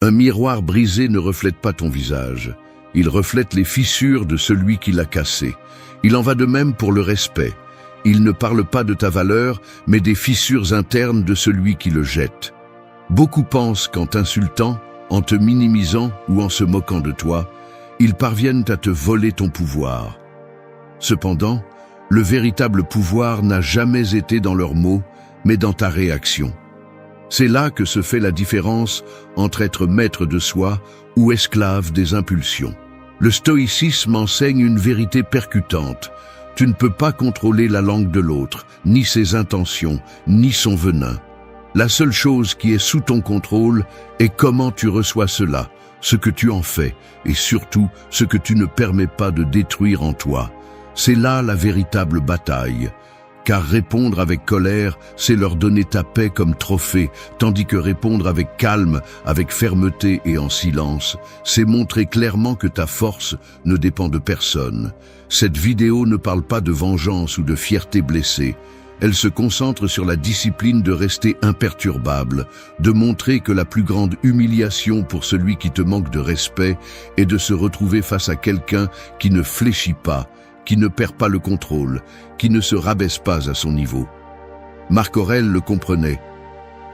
Un miroir brisé ne reflète pas ton visage. Il reflète les fissures de celui qui l'a cassé. Il en va de même pour le respect. Il ne parle pas de ta valeur, mais des fissures internes de celui qui le jette. Beaucoup pensent qu'en t'insultant, en te minimisant ou en se moquant de toi, ils parviennent à te voler ton pouvoir. Cependant, le véritable pouvoir n'a jamais été dans leurs mots, mais dans ta réaction. C'est là que se fait la différence entre être maître de soi ou esclave des impulsions. Le stoïcisme enseigne une vérité percutante. Tu ne peux pas contrôler la langue de l'autre, ni ses intentions, ni son venin. La seule chose qui est sous ton contrôle est comment tu reçois cela, ce que tu en fais, et surtout ce que tu ne permets pas de détruire en toi. C'est là la véritable bataille. Car répondre avec colère, c'est leur donner ta paix comme trophée, tandis que répondre avec calme, avec fermeté et en silence, c'est montrer clairement que ta force ne dépend de personne. Cette vidéo ne parle pas de vengeance ou de fierté blessée. Elle se concentre sur la discipline de rester imperturbable, de montrer que la plus grande humiliation pour celui qui te manque de respect est de se retrouver face à quelqu'un qui ne fléchit pas, qui ne perd pas le contrôle, qui ne se rabaisse pas à son niveau. Marc Aurèle le comprenait.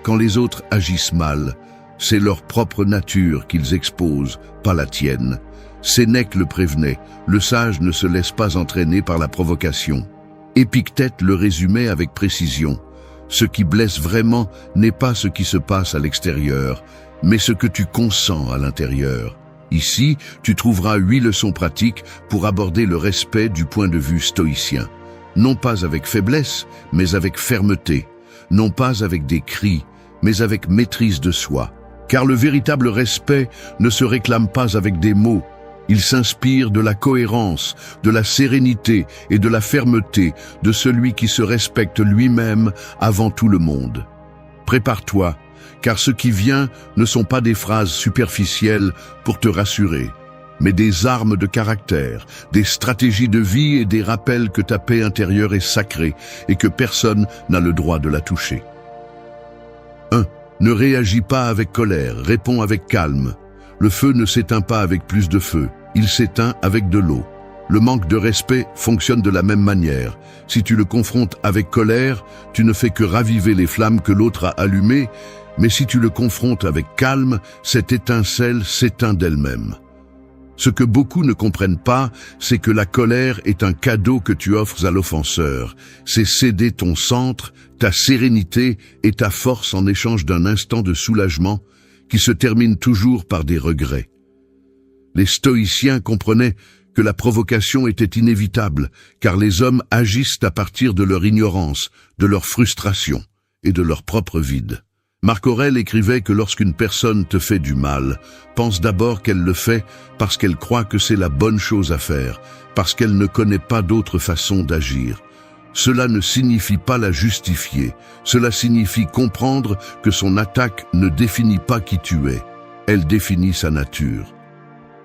Quand les autres agissent mal, c'est leur propre nature qu'ils exposent, pas la tienne. Sénèque le prévenait, le sage ne se laisse pas entraîner par la provocation. Épictète le résumait avec précision. Ce qui blesse vraiment n'est pas ce qui se passe à l'extérieur, mais ce que tu consens à l'intérieur. Ici, tu trouveras 8 leçons pratiques pour aborder le respect du point de vue stoïcien. Non pas avec faiblesse, mais avec fermeté. Non pas avec des cris, mais avec maîtrise de soi. Car le véritable respect ne se réclame pas avec des mots. Il s'inspire de la cohérence, de la sérénité et de la fermeté de celui qui se respecte lui-même avant tout le monde. Prépare-toi, car ce qui vient ne sont pas des phrases superficielles pour te rassurer, mais des armes de caractère, des stratégies de vie et des rappels que ta paix intérieure est sacrée et que personne n'a le droit de la toucher. 1. Ne réagis pas avec colère, réponds avec calme. Le feu ne s'éteint pas avec plus de feu, il s'éteint avec de l'eau. Le manque de respect fonctionne de la même manière. Si tu le confrontes avec colère, tu ne fais que raviver les flammes que l'autre a allumées, mais si tu le confrontes avec calme, cette étincelle s'éteint d'elle-même. Ce que beaucoup ne comprennent pas, c'est que la colère est un cadeau que tu offres à l'offenseur. C'est céder ton centre, ta sérénité et ta force en échange d'un instant de soulagement qui se termine toujours par des regrets. Les stoïciens comprenaient que la provocation était inévitable, car les hommes agissent à partir de leur ignorance, de leur frustration et de leur propre vide. Marc Aurèle écrivait que lorsqu'une personne te fait du mal, pense d'abord qu'elle le fait parce qu'elle croit que c'est la bonne chose à faire, parce qu'elle ne connaît pas d'autre façon d'agir. Cela ne signifie pas la justifier, cela signifie comprendre que son attaque ne définit pas qui tu es, elle définit sa nature.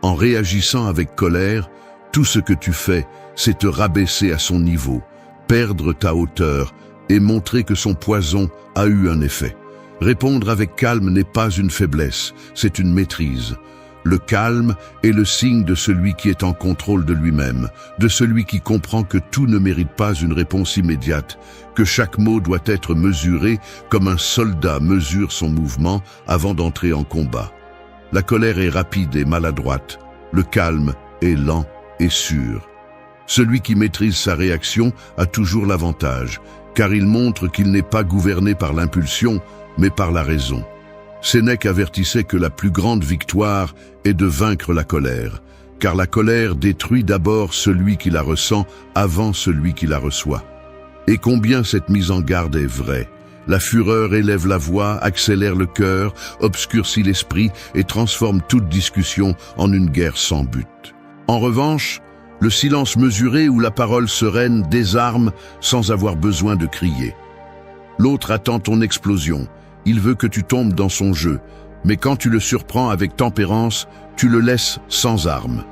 En réagissant avec colère, tout ce que tu fais, c'est te rabaisser à son niveau, perdre ta hauteur et montrer que son poison a eu un effet. Répondre avec calme n'est pas une faiblesse, c'est une maîtrise. Le calme est le signe de celui qui est en contrôle de lui-même, de celui qui comprend que tout ne mérite pas une réponse immédiate, que chaque mot doit être mesuré comme un soldat mesure son mouvement avant d'entrer en combat. La colère est rapide et maladroite, le calme est lent et sûr. Celui qui maîtrise sa réaction a toujours l'avantage, car il montre qu'il n'est pas gouverné par l'impulsion, mais par la raison. Sénèque avertissait que la plus grande victoire est de vaincre la colère, car la colère détruit d'abord celui qui la ressent avant celui qui la reçoit. Et combien cette mise en garde est vraie. La fureur élève la voix, accélère le cœur, obscurcit l'esprit et transforme toute discussion en une guerre sans but. En revanche, le silence mesuré ou la parole sereine désarme sans avoir besoin de crier. L'autre attend ton explosion. Il veut que tu tombes dans son jeu, mais quand tu le surprends avec tempérance, tu le laisses sans armes.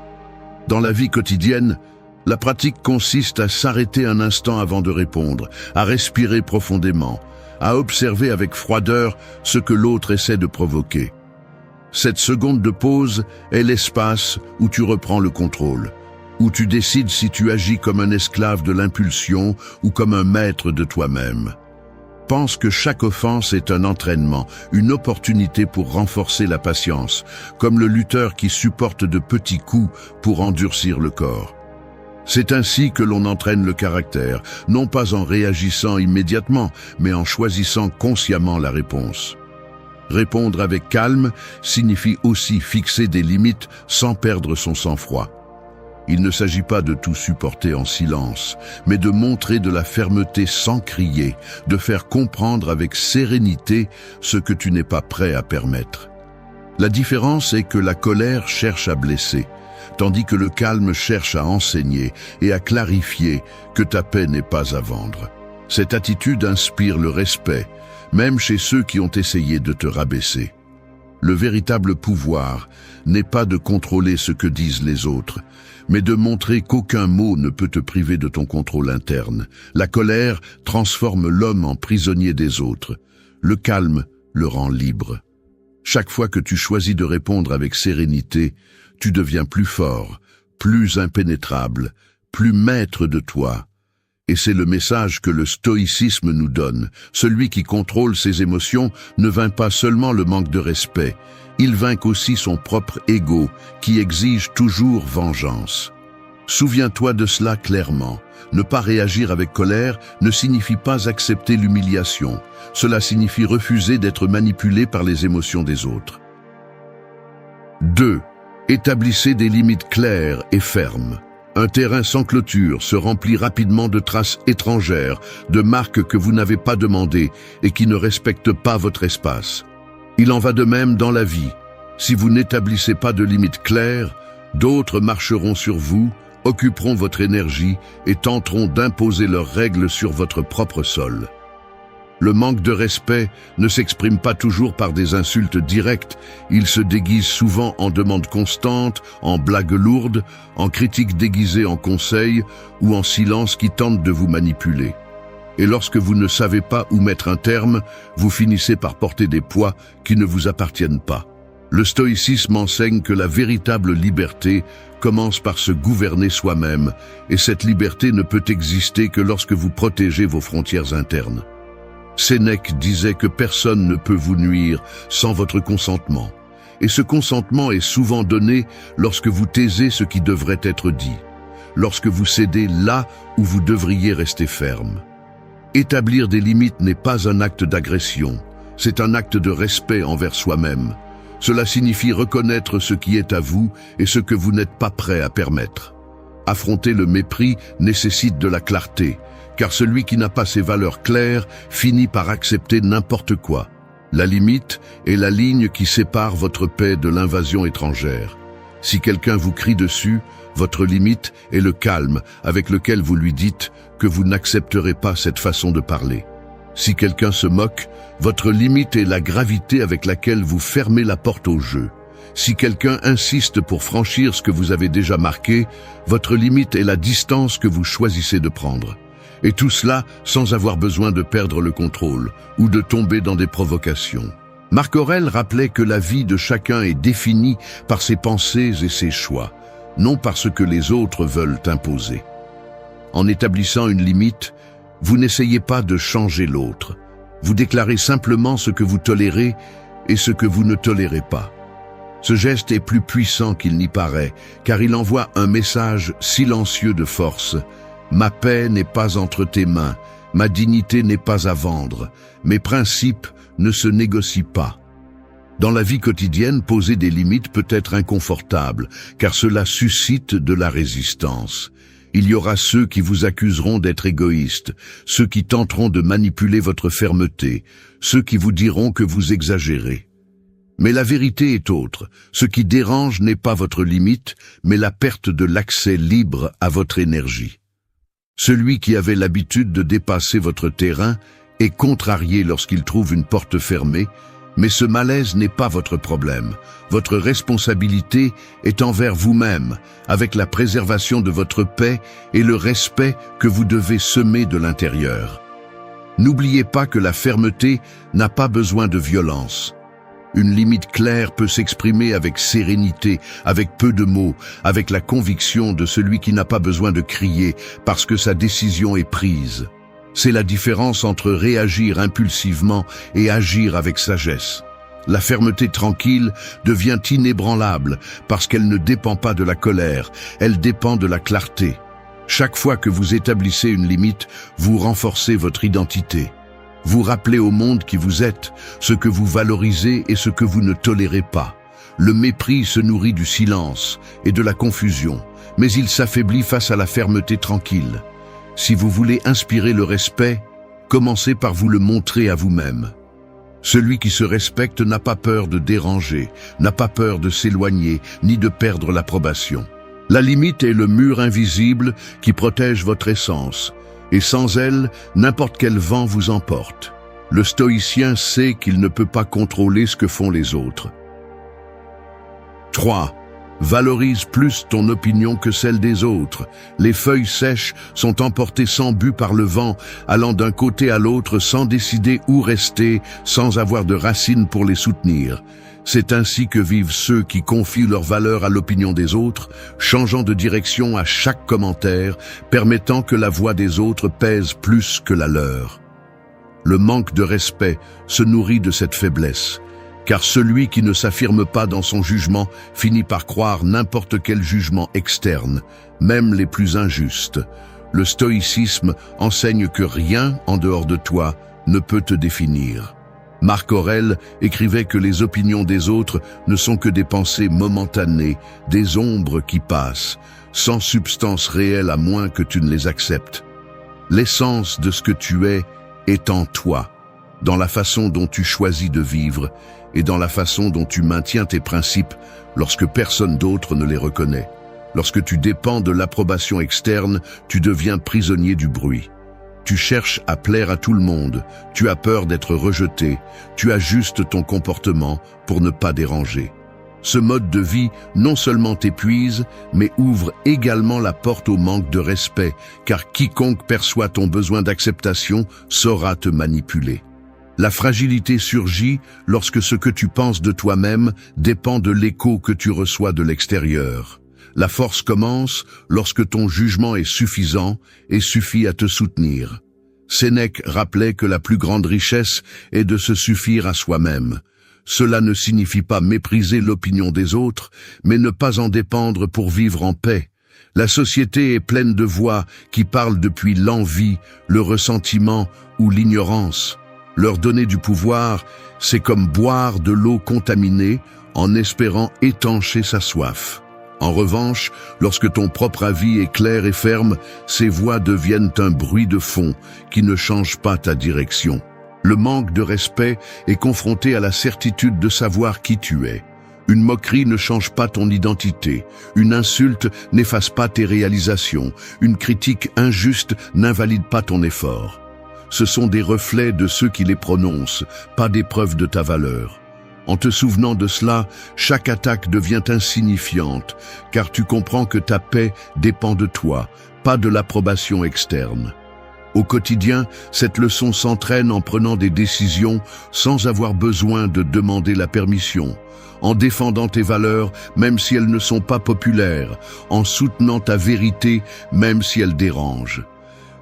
Dans la vie quotidienne, la pratique consiste à s'arrêter un instant avant de répondre, à respirer profondément, à observer avec froideur ce que l'autre essaie de provoquer. Cette seconde de pause est l'espace où tu reprends le contrôle, où tu décides si tu agis comme un esclave de l'impulsion ou comme un maître de toi-même. Pense que chaque offense est un entraînement, une opportunité pour renforcer la patience, comme le lutteur qui supporte de petits coups pour endurcir le corps. C'est ainsi que l'on entraîne le caractère, non pas en réagissant immédiatement, mais en choisissant consciemment la réponse. Répondre avec calme signifie aussi fixer des limites sans perdre son sang-froid. Il ne s'agit pas de tout supporter en silence, mais de montrer de la fermeté sans crier, de faire comprendre avec sérénité ce que tu n'es pas prêt à permettre. La différence est que la colère cherche à blesser, tandis que le calme cherche à enseigner et à clarifier que ta paix n'est pas à vendre. Cette attitude inspire le respect, même chez ceux qui ont essayé de te rabaisser. Le véritable pouvoir n'est pas de contrôler ce que disent les autres, mais de montrer qu'aucun mot ne peut te priver de ton contrôle interne. La colère transforme l'homme en prisonnier des autres. Le calme le rend libre. Chaque fois que tu choisis de répondre avec sérénité, tu deviens plus fort, plus impénétrable, plus maître de toi. Et c'est le message que le stoïcisme nous donne. Celui qui contrôle ses émotions ne vainc pas seulement le manque de respect, il vainc aussi son propre ego, qui exige toujours vengeance. Souviens-toi de cela clairement. Ne pas réagir avec colère ne signifie pas accepter l'humiliation. Cela signifie refuser d'être manipulé par les émotions des autres. 2. Établissez des limites claires et fermes. Un terrain sans clôture se remplit rapidement de traces étrangères, de marques que vous n'avez pas demandées et qui ne respectent pas votre espace. Il en va de même dans la vie. Si vous n'établissez pas de limites claires, d'autres marcheront sur vous, occuperont votre énergie et tenteront d'imposer leurs règles sur votre propre sol. Le manque de respect ne s'exprime pas toujours par des insultes directes, il se déguise souvent en demandes constantes, en blagues lourdes, en critiques déguisées en conseils ou en silence qui tentent de vous manipuler. Et lorsque vous ne savez pas où mettre un terme, vous finissez par porter des poids qui ne vous appartiennent pas. Le stoïcisme enseigne que la véritable liberté commence par se gouverner soi-même, et cette liberté ne peut exister que lorsque vous protégez vos frontières internes. Sénèque disait que personne ne peut vous nuire sans votre consentement, et ce consentement est souvent donné lorsque vous taisez ce qui devrait être dit, lorsque vous cédez là où vous devriez rester ferme. Établir des limites n'est pas un acte d'agression, c'est un acte de respect envers soi-même. Cela signifie reconnaître ce qui est à vous et ce que vous n'êtes pas prêt à permettre. Affronter le mépris nécessite de la clarté, car celui qui n'a pas ses valeurs claires finit par accepter n'importe quoi. La limite est la ligne qui sépare votre paix de l'invasion étrangère. Si quelqu'un vous crie dessus, votre limite est le calme avec lequel vous lui dites que vous n'accepterez pas cette façon de parler. Si quelqu'un se moque, votre limite est la gravité avec laquelle vous fermez la porte au jeu. Si quelqu'un insiste pour franchir ce que vous avez déjà marqué, votre limite est la distance que vous choisissez de prendre. Et tout cela sans avoir besoin de perdre le contrôle ou de tomber dans des provocations. Marc Aurèle rappelait que la vie de chacun est définie par ses pensées et ses choix, non par ce que les autres veulent imposer. En établissant une limite, vous n'essayez pas de changer l'autre. Vous déclarez simplement ce que vous tolérez et ce que vous ne tolérez pas. Ce geste est plus puissant qu'il n'y paraît, car il envoie un message silencieux de force. Ma paix n'est pas entre tes mains, ma dignité n'est pas à vendre, mes principes ne se négocient pas. Dans la vie quotidienne, poser des limites peut être inconfortable, car cela suscite de la résistance. Il y aura ceux qui vous accuseront d'être égoïste, ceux qui tenteront de manipuler votre fermeté, ceux qui vous diront que vous exagérez. Mais la vérité est autre. Ce qui dérange n'est pas votre limite, mais la perte de l'accès libre à votre énergie. Celui qui avait l'habitude de dépasser votre terrain est contrarié lorsqu'il trouve une porte fermée, mais ce malaise n'est pas votre problème. Votre responsabilité est envers vous-même, avec la préservation de votre paix et le respect que vous devez semer de l'intérieur. N'oubliez pas que la fermeté n'a pas besoin de violence. Une limite claire peut s'exprimer avec sérénité, avec peu de mots, avec la conviction de celui qui n'a pas besoin de crier parce que sa décision est prise. C'est la différence entre réagir impulsivement et agir avec sagesse. La fermeté tranquille devient inébranlable parce qu'elle ne dépend pas de la colère, elle dépend de la clarté. Chaque fois que vous établissez une limite, vous renforcez votre identité. Vous rappelez au monde qui vous êtes, ce que vous valorisez et ce que vous ne tolérez pas. Le mépris se nourrit du silence et de la confusion, mais il s'affaiblit face à la fermeté tranquille. Si vous voulez inspirer le respect, commencez par vous le montrer à vous-même. Celui qui se respecte n'a pas peur de déranger, n'a pas peur de s'éloigner, ni de perdre l'approbation. La limite est le mur invisible qui protège votre essence, et sans elle, n'importe quel vent vous emporte. Le stoïcien sait qu'il ne peut pas contrôler ce que font les autres. 3. Valorise plus ton opinion que celle des autres. Les feuilles sèches sont emportées sans but par le vent, allant d'un côté à l'autre sans décider où rester, sans avoir de racines pour les soutenir. C'est ainsi que vivent ceux qui confient leur valeur à l'opinion des autres, changeant de direction à chaque commentaire, permettant que la voix des autres pèse plus que la leur. Le manque de respect se nourrit de cette faiblesse, car celui qui ne s'affirme pas dans son jugement finit par croire n'importe quel jugement externe, même les plus injustes. Le stoïcisme enseigne que rien en dehors de toi ne peut te définir. Marc Aurèle écrivait que les opinions des autres ne sont que des pensées momentanées, des ombres qui passent, sans substance réelle à moins que tu ne les acceptes. L'essence de ce que tu es est en toi, dans la façon dont tu choisis de vivre et dans la façon dont tu maintiens tes principes lorsque personne d'autre ne les reconnaît. Lorsque tu dépends de l'approbation externe, tu deviens prisonnier du bruit. Tu cherches à plaire à tout le monde, tu as peur d'être rejeté, tu ajustes ton comportement pour ne pas déranger. Ce mode de vie non seulement t'épuise, mais ouvre également la porte au manque de respect, car quiconque perçoit ton besoin d'acceptation saura te manipuler. La fragilité surgit lorsque ce que tu penses de toi-même dépend de l'écho que tu reçois de l'extérieur. La force commence lorsque ton jugement est suffisant et suffit à te soutenir. Sénèque rappelait que la plus grande richesse est de se suffire à soi-même. Cela ne signifie pas mépriser l'opinion des autres, mais ne pas en dépendre pour vivre en paix. La société est pleine de voix qui parlent depuis l'envie, le ressentiment ou l'ignorance. Leur donner du pouvoir, c'est comme boire de l'eau contaminée en espérant étancher sa soif. En revanche, lorsque ton propre avis est clair et ferme, ces voix deviennent un bruit de fond qui ne change pas ta direction. Le manque de respect est confronté à la certitude de savoir qui tu es. Une moquerie ne change pas ton identité, une insulte n'efface pas tes réalisations, une critique injuste n'invalide pas ton effort. Ce sont des reflets de ceux qui les prononcent, pas des preuves de ta valeur. En te souvenant de cela, chaque attaque devient insignifiante, car tu comprends que ta paix dépend de toi, pas de l'approbation externe. Au quotidien, cette leçon s'entraîne en prenant des décisions sans avoir besoin de demander la permission, en défendant tes valeurs même si elles ne sont pas populaires, en soutenant ta vérité même si elle dérange.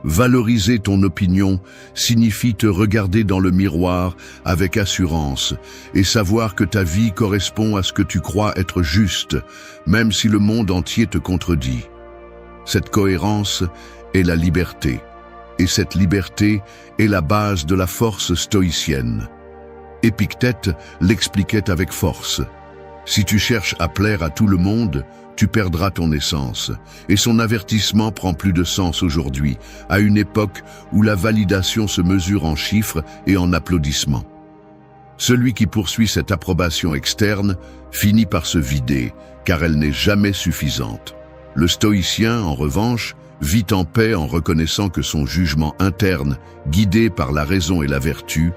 Valoriser ton opinion signifie te regarder dans le miroir avec assurance et savoir que ta vie correspond à ce que tu crois être juste, même si le monde entier te contredit. Cette cohérence est la liberté, et cette liberté est la base de la force stoïcienne. Épictète l'expliquait avec force. Si tu cherches à plaire à tout le monde, tu perdras ton essence. Et son avertissement prend plus de sens aujourd'hui, à une époque où la validation se mesure en chiffres et en applaudissements. Celui qui poursuit cette approbation externe finit par se vider, car elle n'est jamais suffisante. Le stoïcien, en revanche, vit en paix en reconnaissant que son jugement interne, guidé par la raison et la vertu,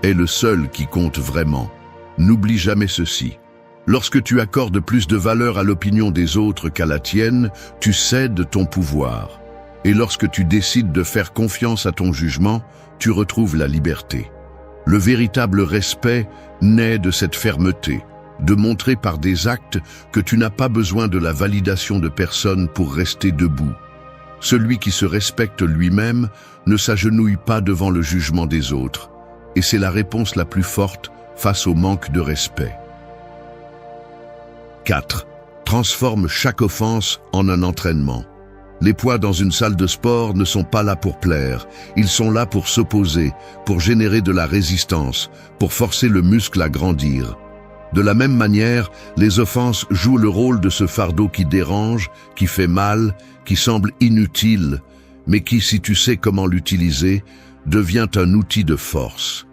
est le seul qui compte vraiment. N'oublie jamais ceci. Lorsque tu accordes plus de valeur à l'opinion des autres qu'à la tienne, tu cèdes ton pouvoir. Et lorsque tu décides de faire confiance à ton jugement, tu retrouves la liberté. Le véritable respect naît de cette fermeté, de montrer par des actes que tu n'as pas besoin de la validation de personne pour rester debout. Celui qui se respecte lui-même ne s'agenouille pas devant le jugement des autres, et c'est la réponse la plus forte face au manque de respect. 4. Transforme chaque offense en un entraînement. Les poids dans une salle de sport ne sont pas là pour plaire, ils sont là pour s'opposer, pour générer de la résistance, pour forcer le muscle à grandir. De la même manière, les offenses jouent le rôle de ce fardeau qui dérange, qui fait mal, qui semble inutile, mais qui, si tu sais comment l'utiliser, devient un outil de force.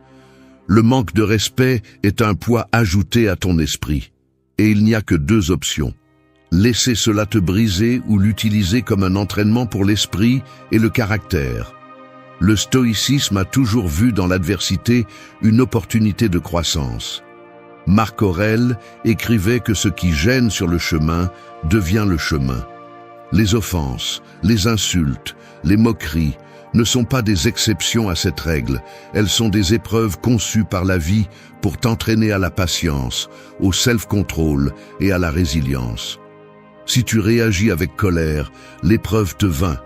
Le manque de respect est un poids ajouté à ton esprit, et il n'y a que deux options. Laisser cela te briser ou l'utiliser comme un entraînement pour l'esprit et le caractère. Le stoïcisme a toujours vu dans l'adversité une opportunité de croissance. Marc Aurèle écrivait que ce qui gêne sur le chemin devient le chemin. Les offenses, les insultes, les moqueries ne sont pas des exceptions à cette règle, elles sont des épreuves conçues par la vie pour t'entraîner à la patience, au self-control et à la résilience. Si tu réagis avec colère, l'épreuve te vainc.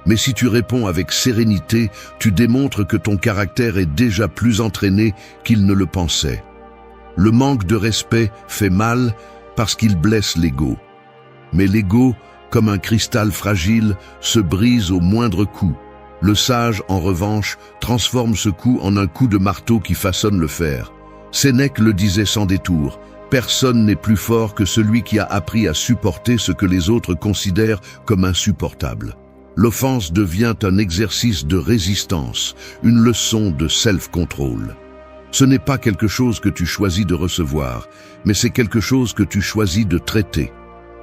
Mais si tu réponds avec sérénité, tu démontres que ton caractère est déjà plus entraîné qu'il ne le pensait. Le manque de respect fait mal parce qu'il blesse l'ego. Mais l'ego, comme un cristal fragile, se brise au moindre coup. Le sage, en revanche, transforme ce coup en un coup de marteau qui façonne le fer. Sénèque le disait sans détour. Personne n'est plus fort que celui qui a appris à supporter ce que les autres considèrent comme insupportable. L'offense devient un exercice de résistance, une leçon de self-control. Ce n'est pas quelque chose que tu choisis de recevoir, mais c'est quelque chose que tu choisis de traiter.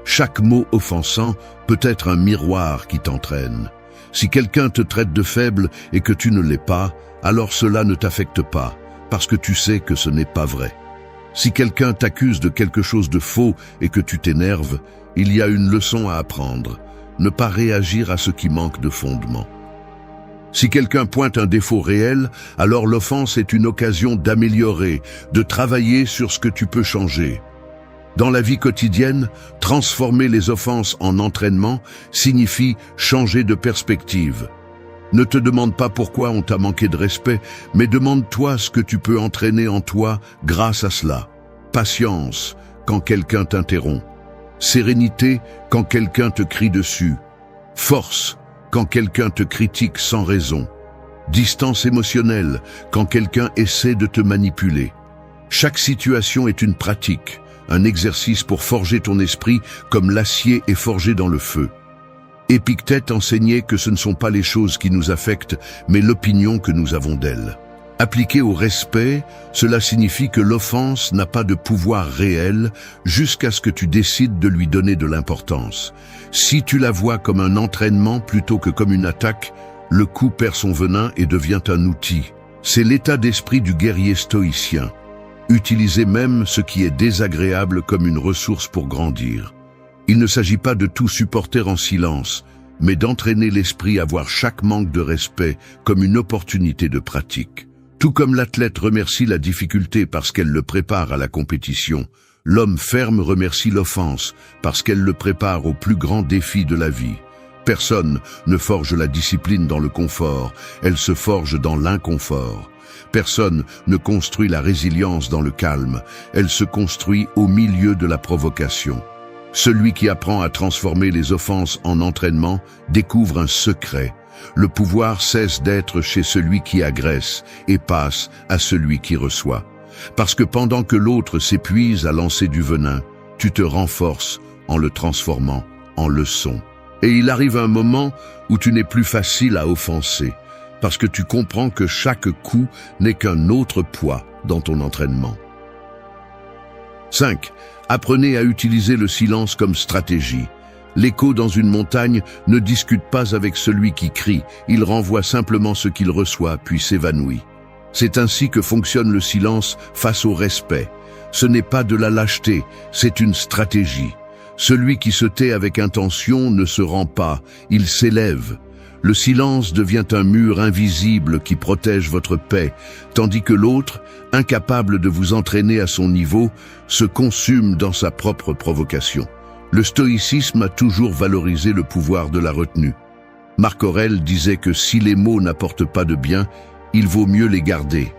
Chaque mot offensant peut être un miroir qui t'entraîne. Si quelqu'un te traite de faible et que tu ne l'es pas, alors cela ne t'affecte pas, parce que tu sais que ce n'est pas vrai. Si quelqu'un t'accuse de quelque chose de faux et que tu t'énerves, il y a une leçon à apprendre. Ne pas réagir à ce qui manque de fondement. Si quelqu'un pointe un défaut réel, alors l'offense est une occasion d'améliorer, de travailler sur ce que tu peux changer. Dans la vie quotidienne, transformer les offenses en entraînement signifie changer de perspective. Ne te demande pas pourquoi on t'a manqué de respect, mais demande-toi ce que tu peux entraîner en toi grâce à cela. Patience quand quelqu'un t'interrompt. Sérénité quand quelqu'un te crie dessus. Force quand quelqu'un te critique sans raison. Distance émotionnelle quand quelqu'un essaie de te manipuler. Chaque situation est une pratique, un exercice pour forger ton esprit comme l'acier est forgé dans le feu. Épictète enseignait que ce ne sont pas les choses qui nous affectent, mais l'opinion que nous avons d'elles. Appliqué au respect, cela signifie que l'offense n'a pas de pouvoir réel jusqu'à ce que tu décides de lui donner de l'importance. Si tu la vois comme un entraînement plutôt que comme une attaque, le coup perd son venin et devient un outil. C'est l'état d'esprit du guerrier stoïcien. Utiliser même ce qui est désagréable comme une ressource pour grandir. Il ne s'agit pas de tout supporter en silence, mais d'entraîner l'esprit à voir chaque manque de respect comme une opportunité de pratique. Tout comme l'athlète remercie la difficulté parce qu'elle le prépare à la compétition, l'homme ferme remercie l'offense parce qu'elle le prépare au plus grand défi de la vie. Personne ne forge la discipline dans le confort, elle se forge dans l'inconfort. Personne ne construit la résilience dans le calme, elle se construit au milieu de la provocation. Celui qui apprend à transformer les offenses en entraînement découvre un secret. Le pouvoir cesse d'être chez celui qui agresse et passe à celui qui reçoit. Parce que pendant que l'autre s'épuise à lancer du venin, tu te renforces en le transformant en leçon. Et il arrive un moment où tu n'es plus facile à offenser, parce que tu comprends que chaque coup n'est qu'un autre poids dans ton entraînement. 5. Apprenez à utiliser le silence comme stratégie. L'écho dans une montagne ne discute pas avec celui qui crie, il renvoie simplement ce qu'il reçoit puis s'évanouit. C'est ainsi que fonctionne le silence face au respect. Ce n'est pas de la lâcheté, c'est une stratégie. Celui qui se tait avec intention ne se rend pas, il s'élève. Le silence devient un mur invisible qui protège votre paix, tandis que l'autre, incapable de vous entraîner à son niveau, se consume dans sa propre provocation. Le stoïcisme a toujours valorisé le pouvoir de la retenue. Marc Aurèle disait que si les mots n'apportent pas de bien, il vaut mieux les garder.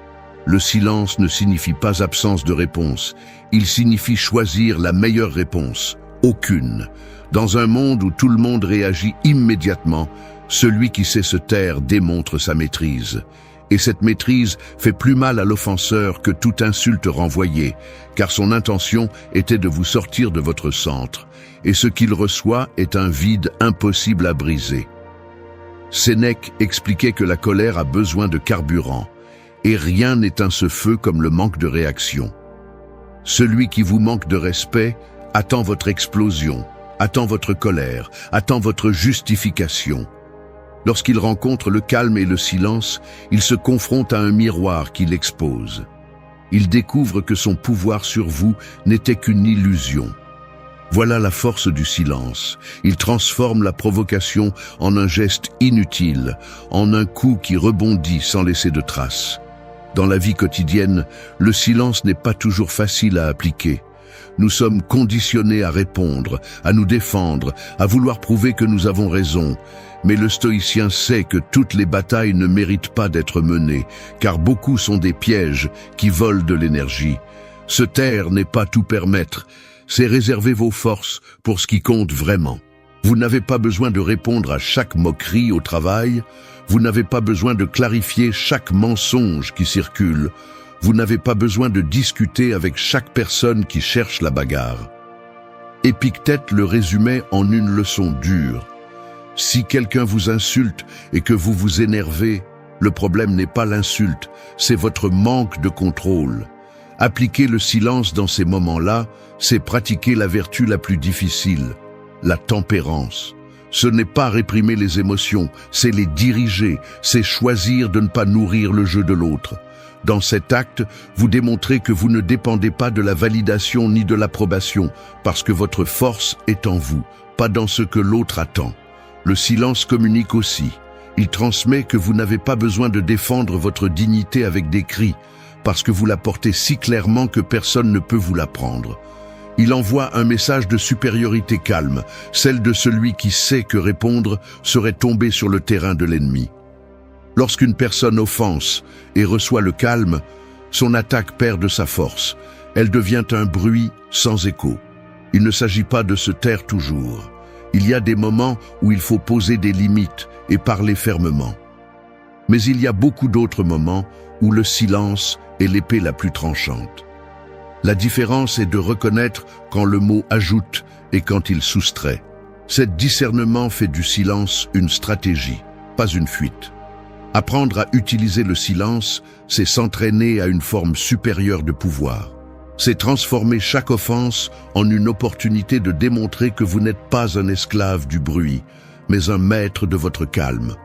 Le silence ne signifie pas absence de réponse, il signifie choisir la meilleure réponse, aucune. Dans un monde où tout le monde réagit immédiatement, celui qui sait se taire démontre sa maîtrise. Et cette maîtrise fait plus mal à l'offenseur que toute insulte renvoyée, car son intention était de vous sortir de votre centre, et ce qu'il reçoit est un vide impossible à briser. Sénèque expliquait que la colère a besoin de carburant, et rien n'éteint ce feu comme le manque de réaction. Celui qui vous manque de respect attend votre explosion, attend votre colère, attend votre justification. Lorsqu'il rencontre le calme et le silence, il se confronte à un miroir qui l'expose. Il découvre que son pouvoir sur vous n'était qu'une illusion. Voilà la force du silence. Il transforme la provocation en un geste inutile, en un coup qui rebondit sans laisser de traces. Dans la vie quotidienne, le silence n'est pas toujours facile à appliquer. Nous sommes conditionnés à répondre, à nous défendre, à vouloir prouver que nous avons raison. Mais le stoïcien sait que toutes les batailles ne méritent pas d'être menées, car beaucoup sont des pièges qui volent de l'énergie. Se taire n'est pas tout permettre, c'est réserver vos forces pour ce qui compte vraiment. Vous n'avez pas besoin de répondre à chaque moquerie au travail, vous n'avez pas besoin de clarifier chaque mensonge qui circule, vous n'avez pas besoin de discuter avec chaque personne qui cherche la bagarre. Épictète le résumait en une leçon dure. Si quelqu'un vous insulte et que vous vous énervez, le problème n'est pas l'insulte, c'est votre manque de contrôle. Appliquer le silence dans ces moments-là, c'est pratiquer la vertu la plus difficile, la tempérance. Ce n'est pas réprimer les émotions, c'est les diriger, c'est choisir de ne pas nourrir le jeu de l'autre. Dans cet acte, vous démontrez que vous ne dépendez pas de la validation ni de l'approbation, parce que votre force est en vous, pas dans ce que l'autre attend. Le silence communique aussi. Il transmet que vous n'avez pas besoin de défendre votre dignité avec des cris, parce que vous la portez si clairement que personne ne peut vous la prendre. Il envoie un message de supériorité calme, celle de celui qui sait que répondre serait tomber sur le terrain de l'ennemi. Lorsqu'une personne offense et reçoit le calme, son attaque perd de sa force. Elle devient un bruit sans écho. Il ne s'agit pas de se taire toujours. Il y a des moments où il faut poser des limites et parler fermement. Mais il y a beaucoup d'autres moments où le silence est l'épée la plus tranchante. La différence est de reconnaître quand le mot ajoute et quand il soustrait. Cet discernement fait du silence une stratégie, pas une fuite. Apprendre à utiliser le silence, c'est s'entraîner à une forme supérieure de pouvoir. C'est transformer chaque offense en une opportunité de démontrer que vous n'êtes pas un esclave du bruit, mais un maître de votre calme.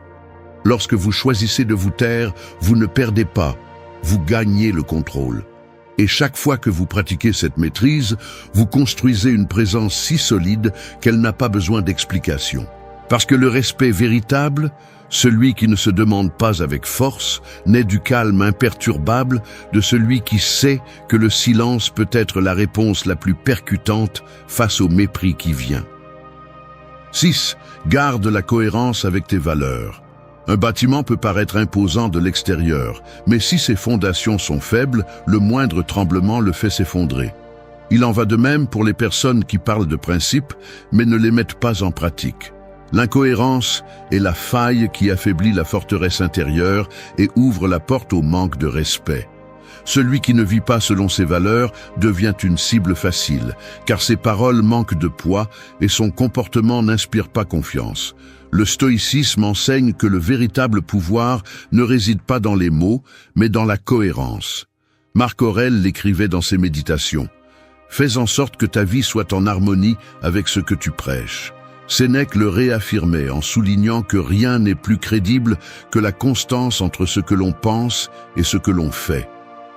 Lorsque vous choisissez de vous taire, vous ne perdez pas, vous gagnez le contrôle. Et chaque fois que vous pratiquez cette maîtrise, vous construisez une présence si solide qu'elle n'a pas besoin d'explication. Parce que le respect véritable, celui qui ne se demande pas avec force, naît du calme imperturbable de celui qui sait que le silence peut être la réponse la plus percutante face au mépris qui vient. 6. Garde la cohérence avec tes valeurs. Un bâtiment peut paraître imposant de l'extérieur, mais si ses fondations sont faibles, le moindre tremblement le fait s'effondrer. Il en va de même pour les personnes qui parlent de principes, mais ne les mettent pas en pratique. L'incohérence est la faille qui affaiblit la forteresse intérieure et ouvre la porte au manque de respect. Celui qui ne vit pas selon ses valeurs devient une cible facile, car ses paroles manquent de poids et son comportement n'inspire pas confiance. Le stoïcisme enseigne que le véritable pouvoir ne réside pas dans les mots, mais dans la cohérence. Marc Aurèle l'écrivait dans ses méditations. « Fais en sorte que ta vie soit en harmonie avec ce que tu prêches. » Sénèque le réaffirmait en soulignant que rien n'est plus crédible que la constance entre ce que l'on pense et ce que l'on fait.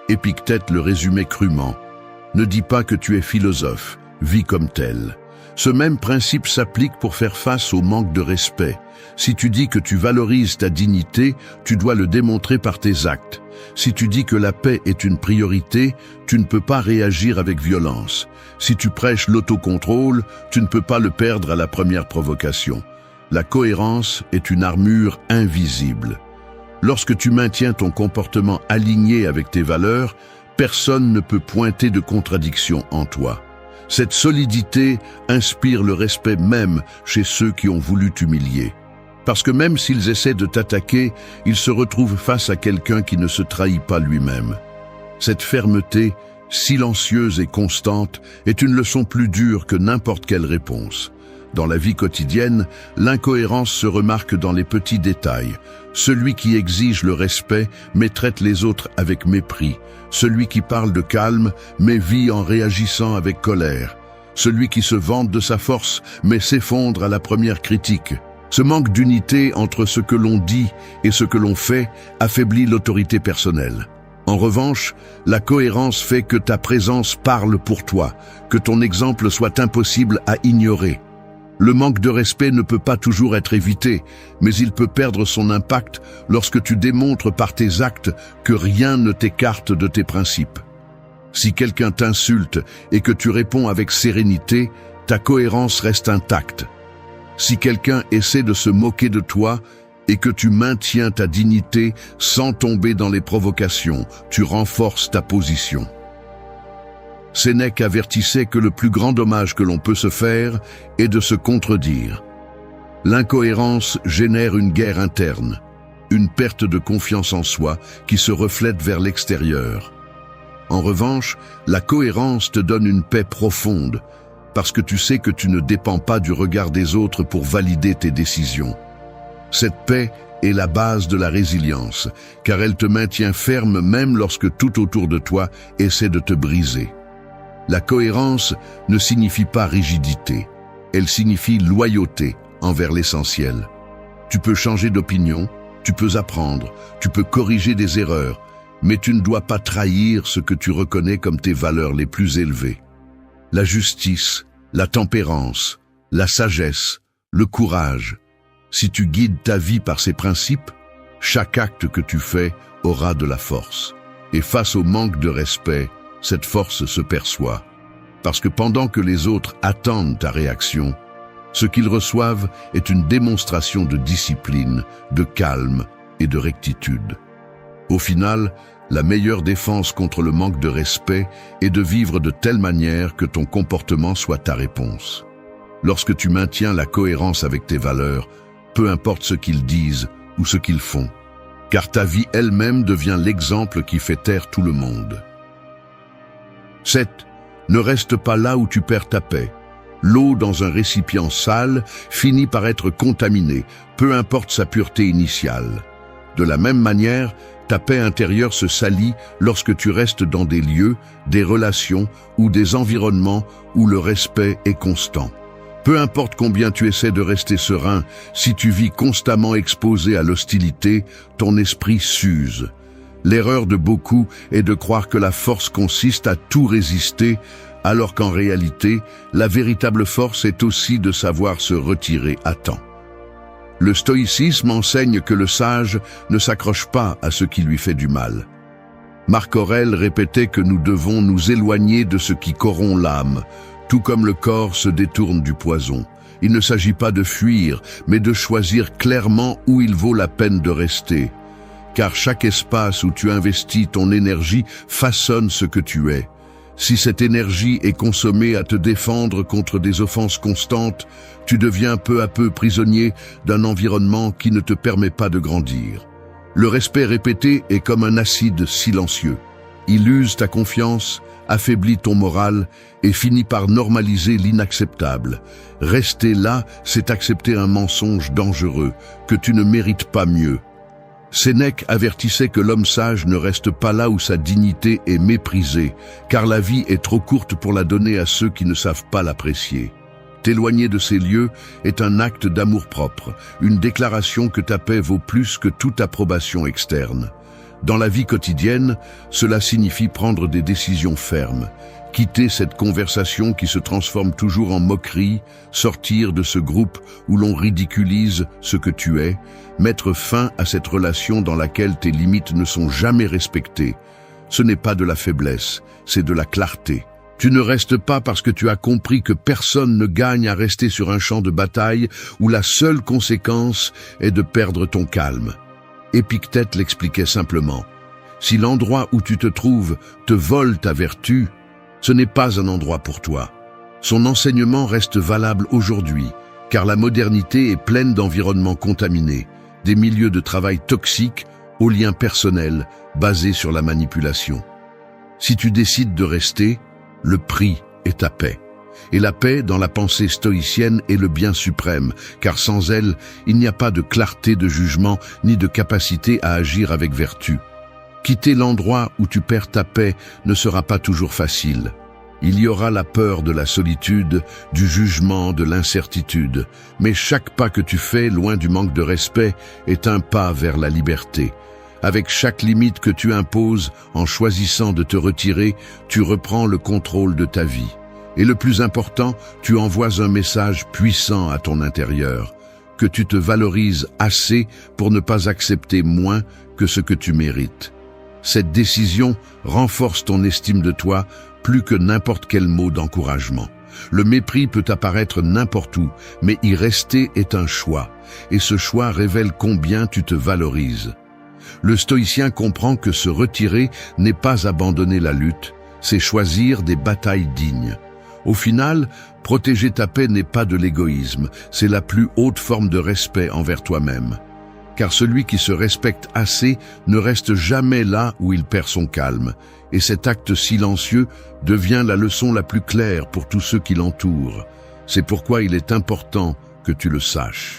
Épictète le résumait crûment. « Ne dis pas que tu es philosophe, vis comme tel. » Ce même principe s'applique pour faire face au manque de respect. Si tu dis que tu valorises ta dignité, tu dois le démontrer par tes actes. Si tu dis que la paix est une priorité, tu ne peux pas réagir avec violence. Si tu prêches l'autocontrôle, tu ne peux pas le perdre à la première provocation. La cohérence est une armure invisible. Lorsque tu maintiens ton comportement aligné avec tes valeurs, personne ne peut pointer de contradiction en toi. Cette solidité inspire le respect même chez ceux qui ont voulu t'humilier. Parce que même s'ils essaient de t'attaquer, ils se retrouvent face à quelqu'un qui ne se trahit pas lui-même. Cette fermeté, silencieuse et constante, est une leçon plus dure que n'importe quelle réponse. Dans la vie quotidienne, l'incohérence se remarque dans les petits détails. Celui qui exige le respect, mais traite les autres avec mépris. Celui qui parle de calme, mais vit en réagissant avec colère. Celui qui se vante de sa force, mais s'effondre à la première critique. Ce manque d'unité entre ce que l'on dit et ce que l'on fait affaiblit l'autorité personnelle. En revanche, la cohérence fait que ta présence parle pour toi, que ton exemple soit impossible à ignorer. Le manque de respect ne peut pas toujours être évité, mais il peut perdre son impact lorsque tu démontres par tes actes que rien ne t'écarte de tes principes. Si quelqu'un t'insulte et que tu réponds avec sérénité, ta cohérence reste intacte. Si quelqu'un essaie de se moquer de toi et que tu maintiens ta dignité sans tomber dans les provocations, tu renforces ta position. Sénèque avertissait que le plus grand dommage que l'on peut se faire est de se contredire. L'incohérence génère une guerre interne, une perte de confiance en soi qui se reflète vers l'extérieur. En revanche, la cohérence te donne une paix profonde, parce que tu sais que tu ne dépends pas du regard des autres pour valider tes décisions. Cette paix est la base de la résilience, car elle te maintient ferme même lorsque tout autour de toi essaie de te briser. La cohérence ne signifie pas rigidité, elle signifie loyauté envers l'essentiel. Tu peux changer d'opinion, tu peux apprendre, tu peux corriger des erreurs, mais tu ne dois pas trahir ce que tu reconnais comme tes valeurs les plus élevées. La justice, la tempérance, la sagesse, le courage. Si tu guides ta vie par ces principes, chaque acte que tu fais aura de la force. Et face au manque de respect, cette force se perçoit. Parce que pendant que les autres attendent ta réaction, ce qu'ils reçoivent est une démonstration de discipline, de calme et de rectitude. Au final, la meilleure défense contre le manque de respect est de vivre de telle manière que ton comportement soit ta réponse. Lorsque tu maintiens la cohérence avec tes valeurs, peu importe ce qu'ils disent ou ce qu'ils font, car ta vie elle-même devient l'exemple qui fait taire tout le monde. 7. Ne reste pas là où tu perds ta paix. L'eau dans un récipient sale finit par être contaminée, peu importe sa pureté initiale. De la même manière, ta paix intérieure se salit lorsque tu restes dans des lieux, des relations ou des environnements où le respect est constant. Peu importe combien tu essaies de rester serein, si tu vis constamment exposé à l'hostilité, ton esprit s'use. L'erreur de beaucoup est de croire que la force consiste à tout résister, alors qu'en réalité, la véritable force est aussi de savoir se retirer à temps. Le stoïcisme enseigne que le sage ne s'accroche pas à ce qui lui fait du mal. Marc Aurèle répétait que nous devons nous éloigner de ce qui corrompt l'âme, tout comme le corps se détourne du poison. Il ne s'agit pas de fuir, mais de choisir clairement où il vaut la peine de rester. Car chaque espace où tu investis ton énergie façonne ce que tu es. Si cette énergie est consommée à te défendre contre des offenses constantes, tu deviens peu à peu prisonnier d'un environnement qui ne te permet pas de grandir. Le respect répété est comme un acide silencieux. Il use ta confiance, affaiblit ton moral et finit par normaliser l'inacceptable. Rester là, c'est accepter un mensonge dangereux, que tu ne mérites pas mieux. Sénèque avertissait que l'homme sage ne reste pas là où sa dignité est méprisée, car la vie est trop courte pour la donner à ceux qui ne savent pas l'apprécier. T'éloigner de ces lieux est un acte d'amour-propre, une déclaration que ta paix vaut plus que toute approbation externe. Dans la vie quotidienne, cela signifie prendre des décisions fermes. quitter cette conversation qui se transforme toujours en moquerie, sortir de ce groupe où l'on ridiculise ce que tu es, mettre fin à cette relation dans laquelle tes limites ne sont jamais respectées. Ce n'est pas de la faiblesse, c'est de la clarté. Tu ne restes pas parce que tu as compris que personne ne gagne à rester sur un champ de bataille où la seule conséquence est de perdre ton calme. Épictète l'expliquait simplement. Si l'endroit où tu te trouves te vole ta vertu, ce n'est pas un endroit pour toi. Son enseignement reste valable aujourd'hui, car la modernité est pleine d'environnements contaminés, des milieux de travail toxiques aux liens personnels basés sur la manipulation. Si tu décides de rester, le prix est ta paix. Et la paix, dans la pensée stoïcienne, est le bien suprême, car sans elle, il n'y a pas de clarté de jugement ni de capacité à agir avec vertu. Quitter l'endroit où tu perds ta paix ne sera pas toujours facile. Il y aura la peur de la solitude, du jugement, de l'incertitude. Mais chaque pas que tu fais, loin du manque de respect, est un pas vers la liberté. Avec chaque limite que tu imposes, en choisissant de te retirer, tu reprends le contrôle de ta vie. Et le plus important, tu envoies un message puissant à ton intérieur, que tu te valorises assez pour ne pas accepter moins que ce que tu mérites. Cette décision renforce ton estime de toi plus que n'importe quel mot d'encouragement. Le mépris peut apparaître n'importe où, mais y rester est un choix, et ce choix révèle combien tu te valorises. Le stoïcien comprend que se retirer n'est pas abandonner la lutte, c'est choisir des batailles dignes. Au final, protéger ta paix n'est pas de l'égoïsme, c'est la plus haute forme de respect envers toi-même. Car celui qui se respecte assez ne reste jamais là où il perd son calme, et cet acte silencieux devient la leçon la plus claire pour tous ceux qui l'entourent. C'est pourquoi il est important que tu le saches.